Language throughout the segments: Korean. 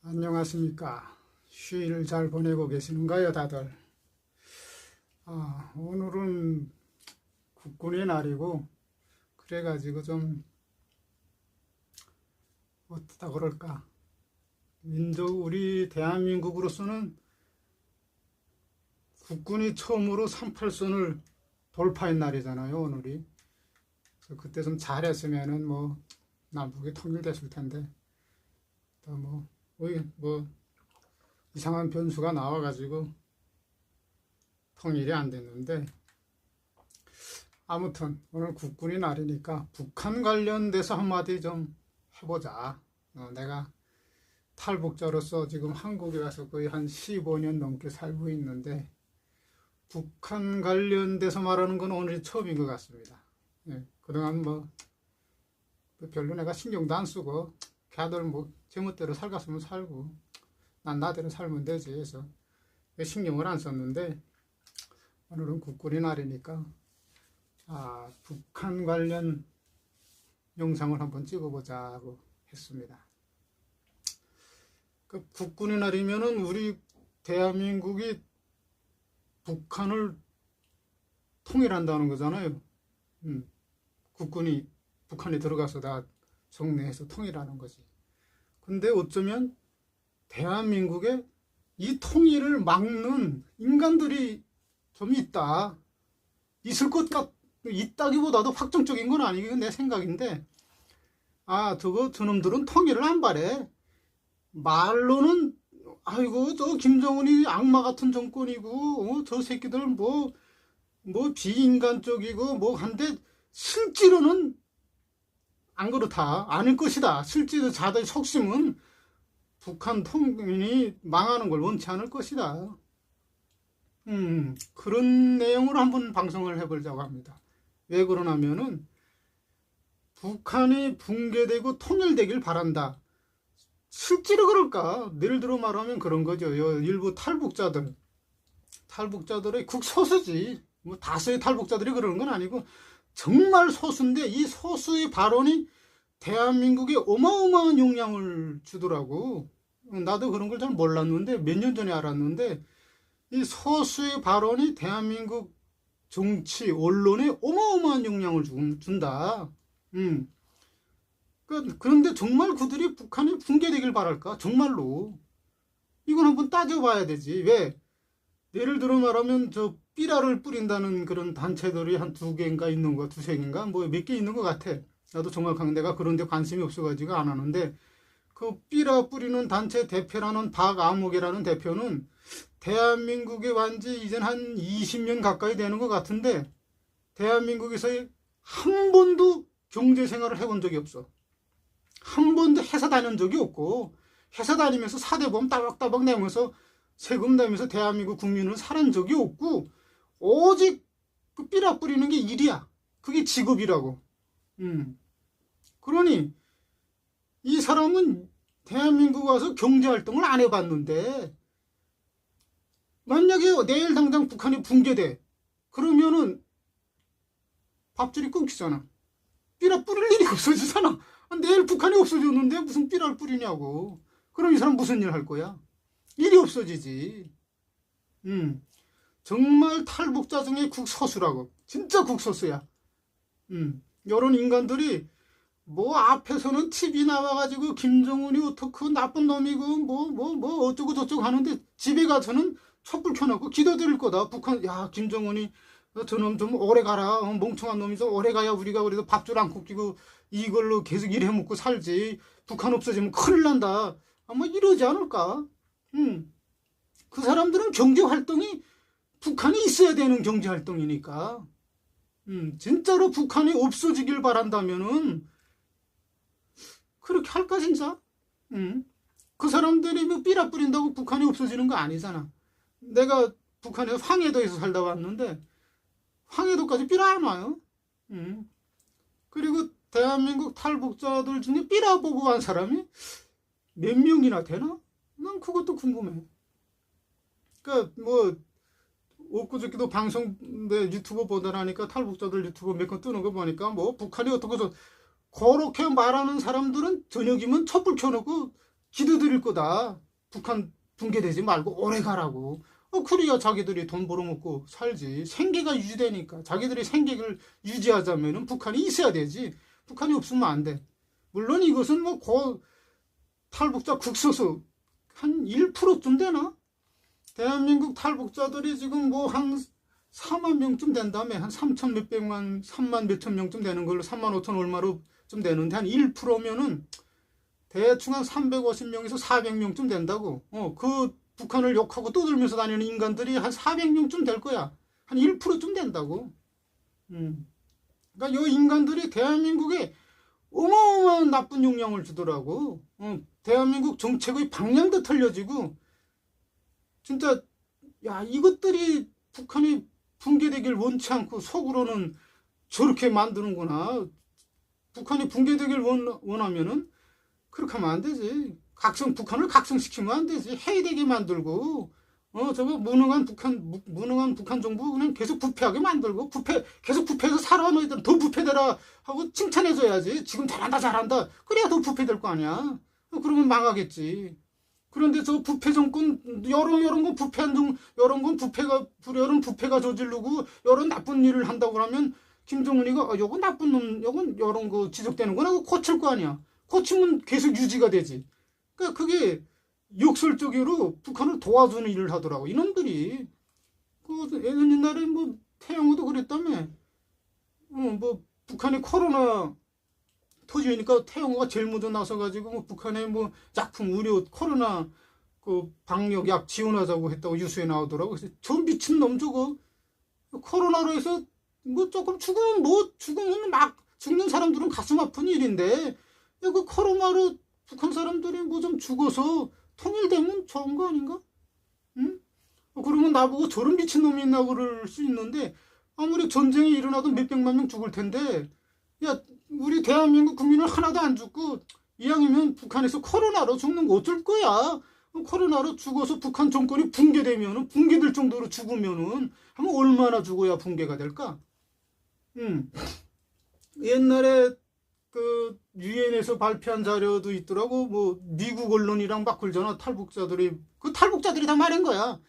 안녕하십니까. 휴일 잘 보내고 계시는가요, 다들? 오늘은 국군의 날이고, 그래가지고 좀, 어떻다 그럴까. 우리 대한민국으로서는 국군이 처음으로 38선을 돌파한 날이잖아요, 오늘이. 그래서 그때 좀 잘했으면은 남북이 통일됐을 텐데, 또 이상한 변수가 나와가지고 통일이 안 됐는데, 아무튼 오늘 국군의 날이니까 북한 관련돼서 한마디 좀 해보자. 내가 탈북자로서 지금 한국에 와서 거의 한 15년 넘게 살고 있는데, 북한 관련돼서 말하는 건 오늘이 처음인 것 같습니다. 그동안 별로 내가 신경도 안 쓰고 걔들 제멋대로 살갔으면 살고 난 나대로 살면 되지 해서 신경을 안 썼는데, 오늘은 국군의 날이니까 북한 관련 영상을 한번 찍어보자고 했습니다. 그 국군의 날이면은 우리 대한민국이 북한을 통일한다는 거잖아요. 국군이 북한에 들어가서 다 정리해서 통일하는 거지. 근데 어쩌면 대한민국에 이 통일을 막는 인간들이 좀 있을 것 있다기보다도 확정적인 건 아니고 내 생각인데, 저놈들은 통일을 안 바래. 말로는 아이고 저 김정은이 악마 같은 정권이고 저 새끼들 비인간적이고 한데 실제로는 안 그렇다, 아닐 것이다. 실제로 자들 속심은 북한 통일이 망하는 걸 원치 않을 것이다. 그런 내용으로 한번 방송을 해보려고 합니다. 왜 그러냐면은 북한이 붕괴되고 통일되길 바란다. 실제로 그럴까? 예를 들어 말하면 그런 거죠. 일부 탈북자들의 극소수지. 다수의 탈북자들이 그러는 건 아니고 정말 소수인데, 이 소수의 발언이 대한민국에 어마어마한 영향을 주더라고. 나도 그런 걸 잘 몰랐는데, 몇 년 전에 알았는데, 이 소수의 발언이 대한민국 정치, 언론에 어마어마한 영향을 준다. 그런데 정말 그들이 북한이 붕괴되길 바랄까? 정말로. 이건 한번 따져봐야 되지. 왜? 예를 들어 말하면 삐라를 뿌린다는 그런 단체들이 한 2개인가 있는 거, 2개인가? 몇 개 있는 것 같아. 나도 정확한 내가 그런 데 관심이 없어가지고 안 하는데, 그 삐라 뿌리는 단체 대표라는 박아목이라는 대표는 대한민국에 완지 이젠 한 20년 가까이 되는 것 같은데, 대한민국에서 한 번도 경제 생활을 해본 적이 없어. 한 번도 회사 다닌 적이 없고, 회사 다니면서 사대보험 따박따박 내면서 세금 내면서 대한민국 국민을 살은 적이 없고, 오직 그 삐라 뿌리는 게 일이야. 그게 직업이라고. 그러니 이 사람은 대한민국 와서 경제활동을 안 해봤는데, 만약에 내일 당장 북한이 붕괴돼, 그러면은 밥줄이 끊기잖아. 삐라 뿌릴 일이 없어지잖아. 내일 북한이 없어졌는데 무슨 삐라를 뿌리냐고. 그럼 이 사람 무슨 일 할 거야? 일이 없어지지. 정말 탈북자 중에 극소수라고. 진짜 극소수야. 이런 인간들이 앞에서는 TV 나와가지고 김정은이 어떻고 나쁜 놈이고 어쩌고 저쩌고 하는데, 집에 가서는 촛불 켜놓고 기도드릴 거다. 북한, 김정은이 저놈 좀 오래 가라. 멍청한 놈이 좀 오래 가야 우리가 그래도 밥줄 안 굶기고 이걸로 계속 일해 먹고 살지. 북한 없어지면 큰일 난다. 아마 이러지 않을까? 그 사람들은 경제활동이 북한이 있어야 되는 경제활동이니까. 진짜로 북한이 없어지길 바란다면은 그렇게 할까, 진짜? 그 사람들이 삐라 뿌린다고 북한이 없어지는 거 아니잖아. 내가 북한에서 황해도에서 살다 왔는데, 황해도까지 삐라 안 와요. 그리고 대한민국 탈북자들 중에 삐라 보고 간 사람이 몇 명이나 되나? 난 그것도 궁금해. 엊그저께도 방송, 유튜브 보더라니까 탈북자들 유튜브 몇 건 뜨는 거 보니까 북한이 어떻게 그렇게 말하는 사람들은 저녁이면 촛불 켜놓고 기도드릴 거다. 북한 붕괴되지 말고 오래 가라고. 그래야 자기들이 돈 벌어먹고 살지. 생계가 유지되니까. 자기들이 생계를 유지하자면 북한이 있어야 되지. 북한이 없으면 안 돼. 물론 이것은 뭐 탈북자 국소수 한 1%쯤 되나? 대한민국 탈북자들이 지금 뭐 한 4만 명쯤 된다며. 한 3천 몇백만, 3만 몇천 명쯤 되는 걸로 3만 5천 얼마로 좀 되는데 한 1%면은 대충 한 350명에서 400명쯤 된다고. 그 북한을 욕하고 떠들면서 다니는 인간들이 한 400명쯤 될 거야. 한 1%쯤 된다고. 그러니까 이 인간들이 대한민국에 어마어마한 나쁜 영향을 주더라고. 대한민국 정책의 방향도 틀려지고, 진짜, 야, 이것들이 북한이 붕괴되길 원치 않고 속으로는 저렇게 만드는구나. 북한이 붕괴되길 원하면은 그렇게 하면 안 되지. 북한을 각성시키면 안 되지. 해이되게 만들고, 저거 무능한 북한 정부 그냥 계속 부패하게 만들고, 계속 부패해서 살아. 너희들 더 부패되라 하고 칭찬해줘야지. 지금 잘한다. 그래야 더 부패될 거 아니야. 그러면 망하겠지. 그런데 저 부패 정권, 여러 건 부패가 저지르고, 여러 나쁜 일을 한다고 그러면, 김정은이가, 요건 나쁜 놈, 요건 여러 거 지속되는구나 하고 고칠 거 아니야. 고치면 계속 유지가 되지. 그러니까 그게 역설적으로 북한을 도와주는 일을 하더라고. 이놈들이. 옛날에 뭐, 태영호도 그랬다며. 뭐, 북한이 코로나 터지니까 태영호가 제일 먼저 나서가지고, 뭐, 북한에 뭐, 약품, 의료, 코로나, 방역약 지원하자고 했다고 뉴스에 나오더라고. 그래서 저 미친놈 저거, 코로나로 해서, 뭐, 조금 죽으면 막, 죽는 사람들은 가슴 아픈 일인데, 그 코로나로 북한 사람들이 뭐 좀 죽어서 통일되면 좋은 거 아닌가? 응? 그러면 나보고 저런 미친놈이 있나 그럴 수 있는데, 아무리 전쟁이 일어나도 몇백만 명 죽을 텐데, 야, 우리 대한민국 국민은 하나도 안 죽고, 이왕이면 북한에서 코로나로 죽는 거 어쩔 거야? 코로나로 죽어서 북한 정권이 붕괴될 정도로 죽으면은, 하면 얼마나 죽어야 붕괴가 될까? 옛날에 유엔에서 발표한 자료도 있더라고. 뭐, 미국 언론이랑 막 굴잖아. 탈북자들이 다 말한 거야.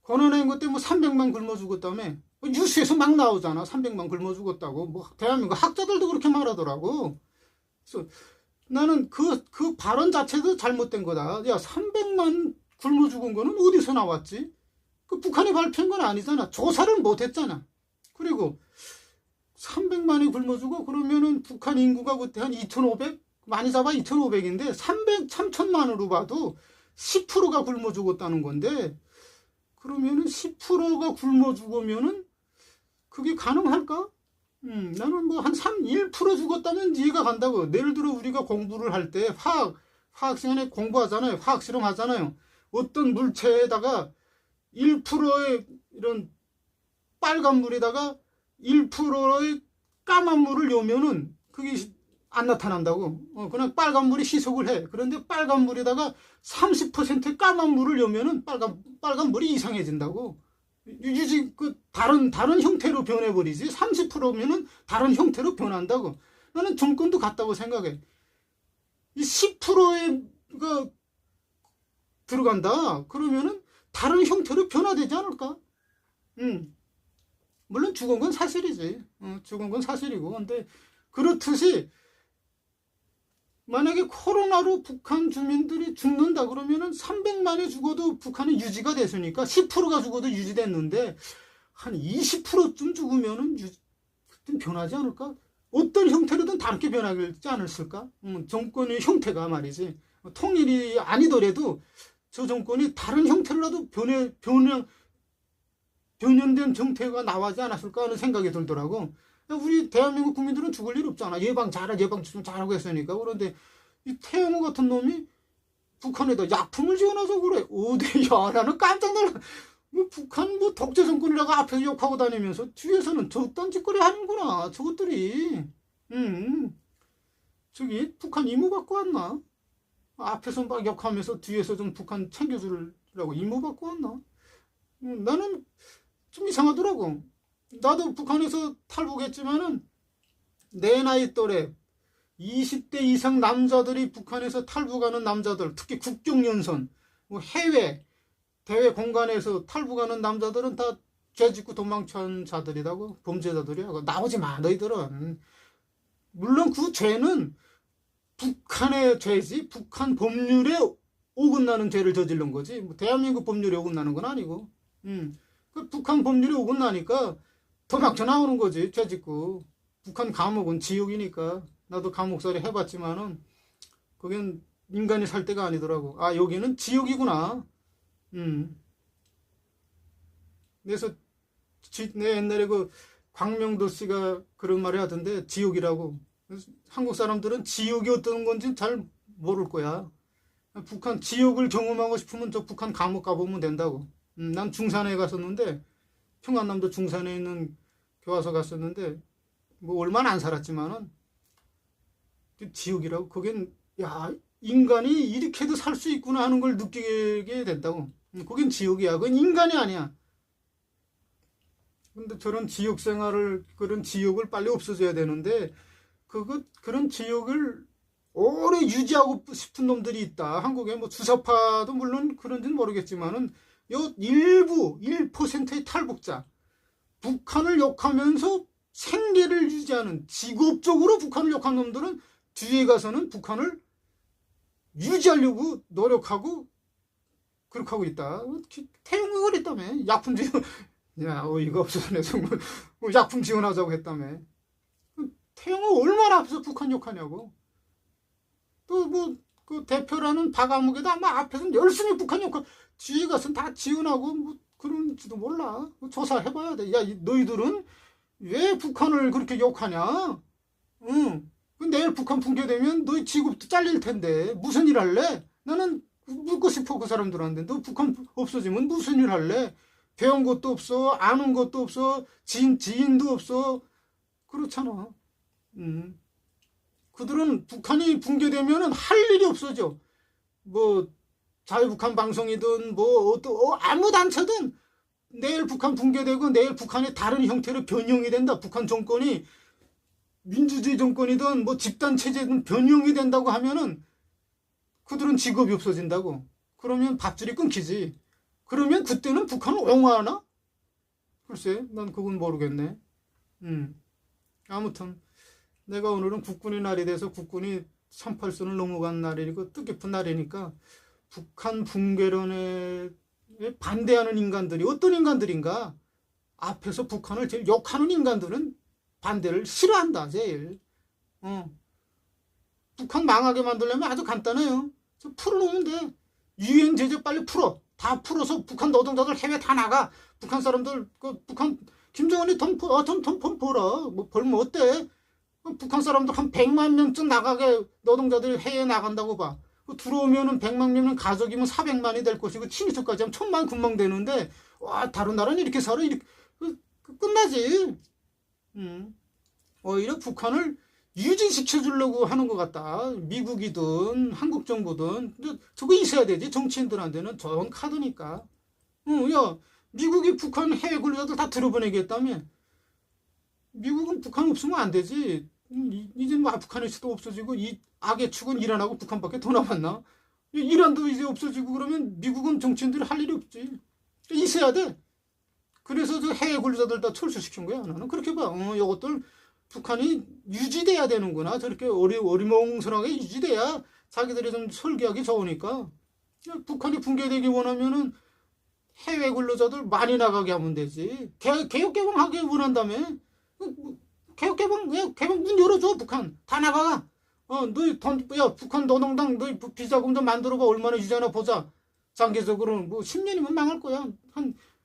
권한행 그때 뭐 300만 굶어 죽었다며. 뉴스에서 막 나오잖아. 300만 굶어 죽었다고. 뭐, 대한민국 학자들도 그렇게 말하더라고. 그래서 나는 그 발언 자체도 잘못된 거다. 야, 300만 굶어 죽은 거는 어디서 나왔지? 북한이 발표한 건 아니잖아. 조사를 못 했잖아. 그리고 300만이 굶어 죽어? 그러면은 북한 인구가 그때 한 2,500? 많이 잡아 2,500인데 3천만으로 봐도 10%가 굶어 죽었다는 건데, 그러면은 10%가 굶어 죽으면은 그게 가능할까? 나는 뭐 한 1% 죽었다면 이해가 간다고. 예를 들어 우리가 공부를 할 때 화학 시간에 공부하잖아요. 화학 실험 하잖아요. 어떤 물체에다가 1%의 이런 빨간 물에다가 1%의 까만 물을 넣으면은 그게 안 나타난다고. 그냥 빨간 물이 희석을 해. 그런데 빨간 물에다가 30% 까만 물을 넣으면은 빨간 물이 이상해진다고. 다른 형태로 변해버리지. 30%면은 다른 형태로 변한다고. 나는 정권도 같다고 생각해. 이 10%에 들어간다. 그러면은 다른 형태로 변화되지 않을까? 물론 죽은 건 사실이지. 죽은 건 사실이고. 근데 그렇듯이 만약에 코로나로 북한 주민들이 죽는다 그러면은 300만이 죽어도 북한은 유지가 됐으니까 10%가 죽어도 유지됐는데 한 20%쯤 죽으면은 그땐 변하지 않을까? 어떤 형태로든 다르게 변하지 않았을까? 정권의 형태가 말이지. 통일이 아니더라도 저 정권이 다른 형태로라도 변형된 정태가 나오지 않았을까 하는 생각이 들더라고. 우리 대한민국 국민들은 죽을 일 없잖아. 예방 좀 잘하고 했으니까. 그런데 이 태영호 같은 놈이 북한에다 약품을 지원하자고 그래. 어디야? 나는 깜짝 놀라. 뭐 북한 뭐 독재 정권이라고 앞에서 욕하고 다니면서 뒤에서는 저딴 짓거리 하는구나. 저것들이. 저기 북한 임무 받고 왔나? 앞에서 막 욕하면서 뒤에서 좀 북한 챙겨주려고 임무 받고 왔나? 나는 좀 이상하더라고. 나도 북한에서 탈북했지만은 내 나이 또래 20대 이상 남자들이 북한에서 탈북하는 남자들, 특히 국경연선, 뭐 해외, 대외 공간에서 탈북하는 남자들은 다 죄 짓고 도망친 자들이라고, 범죄자들이야. 나오지 마, 너희들은. 물론 그 죄는 북한의 죄지, 북한 법률에 어긋나는 죄를 저지른 거지. 뭐 대한민국 법률에 어긋나는 건 아니고. 그 북한 법률에 어긋나니까 도망쳐 나오는 거지, 죄 짓고. 북한 감옥은 지옥이니까. 나도 감옥살이 해봤지만은, 그건 인간이 살 데가 아니더라고. 아, 여기는 지옥이구나. 그래서 내 옛날에 그 광명도 씨가 그런 말을 하던데, 지옥이라고. 한국 사람들은 지옥이 어떤 건지 잘 모를 거야. 북한 지옥을 경험하고 싶으면 저 북한 감옥 가보면 된다고. 난 중산에 갔었는데, 평안남도 중산에 있는 교화소 갔었는데, 뭐 얼마나 안 살았지만은 지옥이라고. 거긴 야, 인간이 이렇게도 살 수 있구나 하는 걸 느끼게 된다고. 거긴 지옥이야. 그건 인간이 아니야. 근데 저런 지옥 생활을, 그런 지옥을 빨리 없어져야 되는데, 그런 지옥을 오래 유지하고 싶은 놈들이 있다. 한국에 뭐 주사파도 물론 그런지는 모르겠지만은, 요 일부 1%의 탈북자, 북한을 욕하면서 생계를 유지하는, 직업적으로 북한을 욕한 놈들은 뒤에 가서는 북한을 유지하려고 노력하고 그렇게 하고 있다. 태용이 그랬다며. 약품 지원, 야, 어이가 없어서 내가 뭐 약품 지원하자고 했다며. 태용이 얼마나 앞에서 북한 욕하냐고. 또 뭐 그 대표라는 박아무개도 아마 앞에서는 열심히 북한 욕하고 뒤에 가서는 다 지원하고 뭐 그런지도 몰라. 조사해봐야 돼. 야, 너희들은 왜 북한을 그렇게 욕하냐? 내일 북한 붕괴되면 너희 직업도 잘릴 텐데 무슨 일 할래? 나는 묻고 싶어, 그 사람들한테. 너 북한 없어지면 무슨 일 할래? 배운 것도 없어, 아는 것도 없어, 지인도 없어. 그렇잖아. 그들은 북한이 붕괴되면 할 일이 없어져. 뭐 자유북한 방송이든 뭐 아무 단체든 내일 북한 붕괴되고 내일 북한이 다른 형태로 변형이 된다. 북한 정권이 민주주의 정권이든 뭐 집단 체제든 변형이 된다고 하면은 그들은 직업이 없어진다고. 그러면 밥줄이 끊기지. 그러면 그때는 북한을 옹호하나? 글쎄, 난 그건 모르겠네. 아무튼 내가 오늘은 국군의 날이 돼서 국군이 38선을 넘어간 날이고 뜻깊은 날이니까 북한 붕괴론에 반대하는 인간들이 어떤 인간들인가? 앞에서 북한을 제일 욕하는 인간들은 반대를 싫어한다, 제일. 북한 망하게 만들려면 아주 간단해요. 풀어놓으면 돼. 유엔 제재 빨리 풀어. 다 풀어서 북한 노동자들 해외 다 나가. 북한 사람들, 북한, 김정은이 돈 벌어. 뭐 벌면 어때? 북한 사람들 한 100만 명쯤 나가게 노동자들이 해외에 나간다고 봐. 들어오면은 100만 명은 가족이면 400만이 될 것이고, 친인척까지 하면 1000만 금방 되는데, 와, 다른 나라는 이렇게 살아. 이렇게, 끝나지. 오히려 북한을 유지시켜주려고 하는 것 같다. 미국이든 한국 정부든. 저거 있어야 되지. 정치인들한테는 좋은 카드니까. 야, 미국이 북한 해외 근로자들 다 들어보내겠다며. 미국은 북한 없으면 안 되지. 이제 뭐 아프가니스탄도 없어지고 이 악의 축은 이란하고 북한밖에 더 남았나? 이란도 이제 없어지고 그러면 미국은 정치인들이 할 일이 없지. 있어야 돼. 그래서 저 해외 근로자들 다 철수시킨 거야. 나는 그렇게 봐. 이것들 북한이 유지돼야 되는구나. 저렇게 어리멍설하게 유지돼야 자기들이 좀 설계하기 좋으니까. 북한이 붕괴되기 원하면은 해외 근로자들 많이 나가게 하면 되지. 개혁 개방하기 원한다며. 개방 문 열어줘. 북한 다 나가. 너희 야, 북한 노동당 너희 비자금 좀 만들어봐. 얼마나 유지하나 보자. 장기적으로는 뭐 10년이면 망할 거야.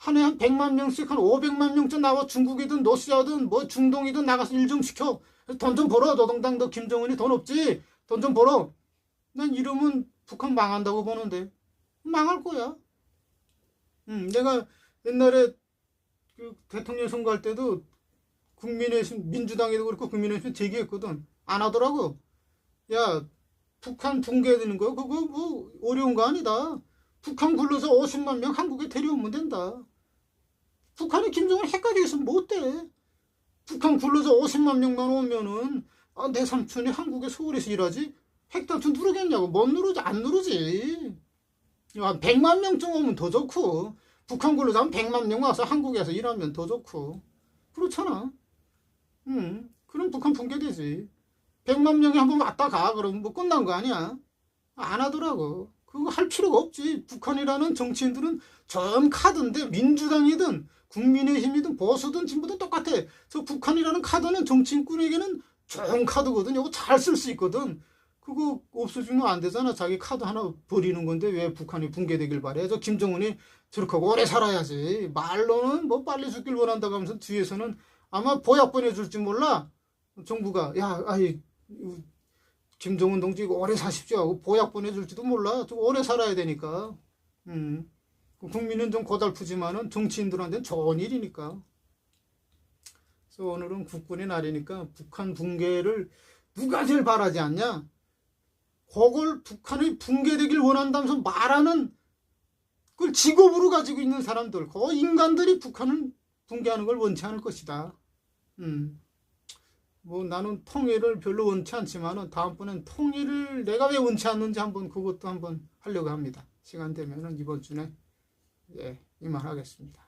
한 해 한 100만 명씩 한 500만 명쯤 나와. 중국이든 러시아든 뭐 중동이든 나가서 일 좀 시켜. 돈 좀 벌어. 노동당 너 김정은이 돈 없지. 돈 좀 벌어. 난 이러면 북한 망한다고 보는데. 망할 거야. 내가 옛날에 그 대통령 선거할 때도 국민의힘, 민주당에도 그렇고 국민의힘 제기했거든. 안 하더라고. 야, 북한 붕괴되는 거 그거 뭐 어려운 거 아니다. 북한 굴러서 50만 명 한국에 데려오면 된다. 북한이 김정은 핵가게 있으면 뭐 어때? 북한 굴러서 50만 명만 오면은 아, 내 삼촌이 한국에 서울에서 일하지? 핵단추 누르겠냐고. 못 누르지, 안 누르지. 한 100만 명쯤 오면 더 좋고, 북한 걸로 하면 100만 명 와서 한국에서 일하면 더 좋고. 그렇잖아. 그럼 북한 붕괴되지. 100만 명이 한번 왔다 가. 그러면 뭐 끝난 거 아니야? 안 하더라고. 그거 할 필요가 없지. 북한이라는 정치인들은 전 카드인데, 민주당이든 국민의힘이든 보수든 진보든 똑같아. 저 북한이라는 카드는 정치인꾼에게는 좋은 카드거든. 이거 잘 쓸 수 있거든. 그거 없어지면 안 되잖아. 자기 카드 하나 버리는 건데 왜 북한이 붕괴되길 바래. 저 김정은이 저렇게 오래 살아야지. 말로는 뭐 빨리 죽길 원한다고 하면서 뒤에서는 아마 보약 보내줄지 몰라. 정부가 야, 아이 김정은 동지 오래 사십시오 하고 보약 보내줄지도 몰라. 좀 오래 살아야 되니까. 국민은 좀 고달프지만은 정치인들한테는 좋은 일이니까. 그래서 오늘은 국군의 날이니까 북한 붕괴를 누가 제일 바라지 않냐? 그걸 북한이 붕괴되길 원한다면서 말하는 그걸 직업으로 가지고 있는 사람들, 그 인간들이 북한을 붕괴하는 걸 원치 않을 것이다. 뭐 나는 통일을 별로 원치 않지만은 다음번엔 통일을 내가 왜 원치 않는지 한번 그것도 한번 하려고 합니다. 시간 되면은 이번 주에 이만 하겠습니다.